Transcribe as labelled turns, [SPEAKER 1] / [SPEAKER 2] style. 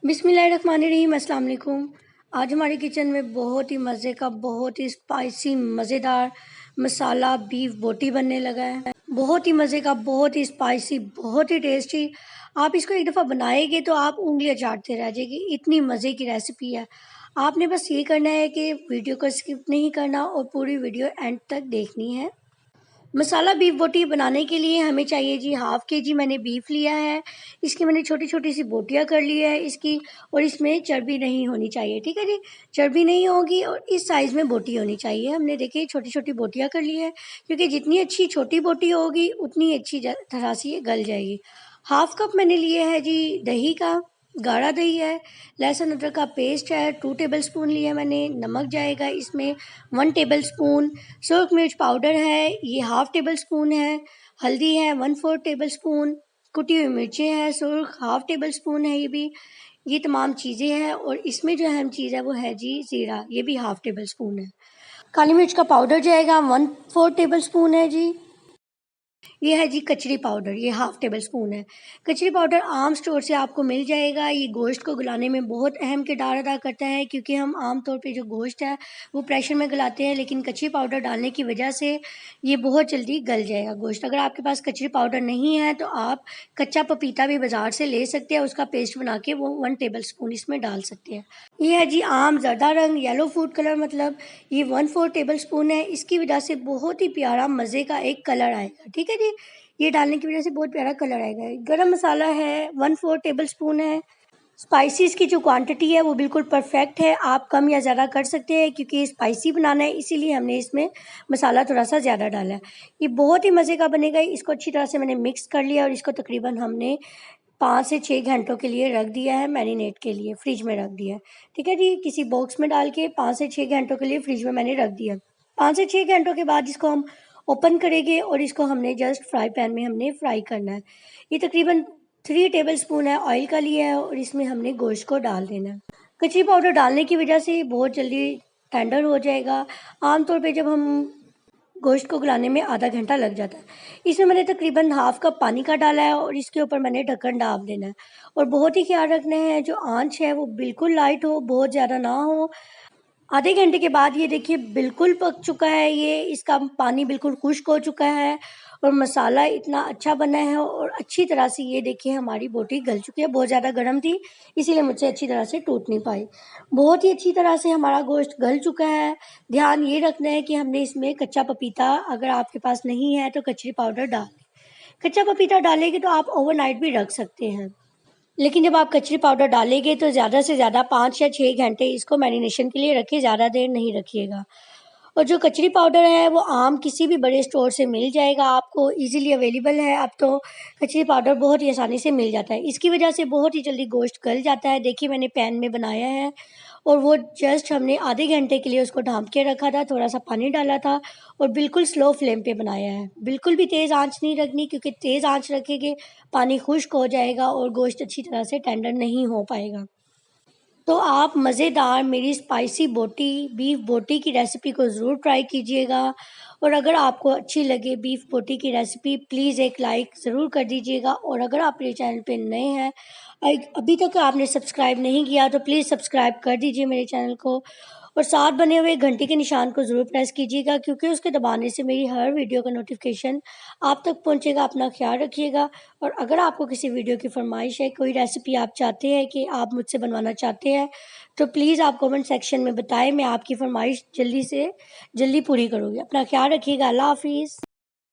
[SPEAKER 1] बिस्मिल्लाहिर्रहमानिर्रहीम, अस्सलाम वालेकुम। आज हमारे किचन में बहुत ही मज़े का, बहुत ही स्पाइसी, मज़ेदार मसाला बीफ बोटी बनने लगा है। बहुत ही मज़े का, बहुत ही स्पाइसी, बहुत ही टेस्टी। आप इसको एक दफ़ा बनाएंगे तो आप उँगलियां चाटते रह जाएगी, इतनी मज़े की रेसिपी है। आपने बस ये करना है कि वीडियो को स्किप नहीं करना और पूरी वीडियो एंड तक देखनी है। मसाला बीफ बोटी बनाने के लिए हमें चाहिए जी 1/2 kg मैंने बीफ लिया है। इसकी मैंने छोटी छोटी सी बोटियां कर ली है इसकी, और इसमें चर्बी नहीं होनी चाहिए, ठीक है जी। चर्बी नहीं होगी और इस साइज़ में बोटी होनी चाहिए। हमने देखिए छोटी छोटी बोटियां कर ली है, क्योंकि जितनी अच्छी छोटी बोटी होगी उतनी अच्छी तरह से ये गल जाएगी। 1/2 कप मैंने लिए है जी दही का, गाढ़ा दही है। लहसुन अदरक का पेस्ट है 2 टेबलस्पून लिया मैंने। नमक जाएगा इसमें 1 टेबलस्पून। सुरख मिर्च पाउडर है ये 1/2 टेबलस्पून है। हल्दी है 1/4 टेबलस्पून। कुटी हुई मिर्चें हैं सुरख 1/2 टेबलस्पून है ये भी। ये तमाम चीज़ें हैं, और इसमें जो अहम चीज़ है वो है जी ज़ीरा, ये भी 1/2 टेबलस्पून है। काली मिर्च का पाउडर जाएगा 1/4 टेबलस्पून है जी। ये है जी कचरी पाउडर, ये 1/2 टेबलस्पून है। कचरी पाउडर आम स्टोर से आपको मिल जाएगा। ये गोश्त को गलाने में बहुत अहम किरदार अदा करता है, क्योंकि हम आम तौर पे जो गोश्त है वो प्रेशर में गलाते हैं, लेकिन कचरी पाउडर डालने की वजह से ये बहुत जल्दी गल जाएगा गोश्त। अगर आपके पास कचरी पाउडर नहीं है तो आप कच्चा पपीता भी बाज़ार से ले सकते हैं, उसका पेस्ट बना के वो 1 टेबलस्पून इसमें डाल सकते हैं। ये है जी आम ज़र्दा रंग, येलो फूड कलर, मतलब ये 1/4 टेबलस्पून है। इसकी वजह से बहुत ही प्यारा मज़े का एक कलर आएगा, ठीक है जी। ये डालने की वजह से बहुत प्यारा कलर आएगा। गरम मसाला है 1/4 टेबलस्पून है। स्पाइसेस की जो क्वांटिटी है वो बिल्कुल परफेक्ट है, आप कम या ज़्यादा कर सकते हैं, क्योंकि ये स्पाइसी बनाना है इसीलिए हमने इसमें मसाला थोड़ा सा ज़्यादा डाला है। ये बहुत ही मज़े का बनेगा। इसको अच्छी तरह से मैंने मिक्स कर लिया और इसको तकरीबन हमने 5 से 6 घंटों के लिए रख दिया है, मैरिनेट के लिए फ्रिज में रख दिया है, ठीक है जी। किसी बॉक्स में डाल के 5 से 6 घंटों के लिए फ्रिज में मैंने रख दिया। 5 से 6 घंटों के बाद इसको हम ओपन करेंगे और इसको हमने जस्ट फ्राई पैन में हमने फ्राई करना है। ये तकरीबन 3 टेबलस्पून है ऑयल का लिया है, और इसमें हमने गोश्त को डाल देना है। कचरी पाउडर डालने की वजह से ये बहुत जल्दी टेंडर हो जाएगा। आमतौर पे जब हम गोश्त को गलाने में आधा घंटा लग जाता है। इसमें मैंने तकरीबन 1/2 कप पानी का डाला है, और इसके ऊपर मैंने ढक्कन डाल देना है। और बहुत ही ख्याल रखना है जो आंच है वो बिल्कुल लाइट हो, बहुत ज़्यादा ना हो। आधे घंटे के बाद ये देखिए बिल्कुल पक चुका है, ये इसका पानी बिल्कुल खुश्क हो चुका है, और मसाला इतना अच्छा बना है, और अच्छी तरह से ये देखिए हमारी बोटी गल चुकी है। बहुत ज़्यादा गर्म थी इसीलिए मुझसे अच्छी तरह से टूट नहीं पाई। बहुत ही अच्छी तरह से हमारा गोश्त गल चुका है। ध्यान ये रखना है कि हमने इसमें कच्चा पपीता, अगर आपके पास नहीं है तो कचरी पाउडर डाल दें। कच्चा पपीता डालेंगे तो आप ओवरनाइट भी रख सकते हैं, लेकिन जब आप कचरी पाउडर डालेंगे तो ज़्यादा से ज़्यादा 5 या 6 घंटे इसको मैरिनेशन के लिए रखिए, ज़्यादा देर नहीं रखिएगा। और जो कचरी पाउडर है वो आम किसी भी बड़े स्टोर से मिल जाएगा, आपको इजीली अवेलेबल है। अब तो कचरी पाउडर बहुत ही आसानी से मिल जाता है, इसकी वजह से बहुत ही जल्दी गोश्त गल जाता है। देखिए मैंने पैन में बनाया है, और वो जस्ट हमने आधे घंटे के लिए उसको ढाँप के रखा था, थोड़ा सा पानी डाला था, और बिल्कुल स्लो फ्लेम पे बनाया है। बिल्कुल भी तेज़ आंच नहीं रखनी, क्योंकि तेज़ आंच रखेंगे पानी खुश्क हो जाएगा और गोश्त अच्छी तरह से टेंडर नहीं हो पाएगा। तो आप मज़ेदार मेरी स्पाइसी बोटी, बीफ बोटी की रेसिपी को ज़रूर ट्राई कीजिएगा। और अगर आपको अच्छी लगे बीफ बोटी की रेसिपी, प्लीज़ एक लाइक ज़रूर कर दीजिएगा। और अगर आप मेरे चैनल पे नए हैं, अभी तक आपने सब्सक्राइब नहीं किया, तो प्लीज़ सब्सक्राइब कर दीजिए मेरे चैनल को, और साथ बने हुए घंटी के निशान को ज़रूर प्रेस कीजिएगा, क्योंकि उसके दबाने से मेरी हर वीडियो का नोटिफिकेशन आप तक पहुंचेगा। अपना ख्याल रखिएगा। और अगर आपको किसी वीडियो की फरमाइश है, कोई रेसिपी आप चाहते हैं कि आप मुझसे बनवाना चाहते हैं, तो प्लीज़ आप कमेंट सेक्शन में बताएं। मैं आपकी फरमाइश जल्दी से जल्दी पूरी करूँगी। अपना ख्याल रखिएगा। अल्लाह हाफिज़।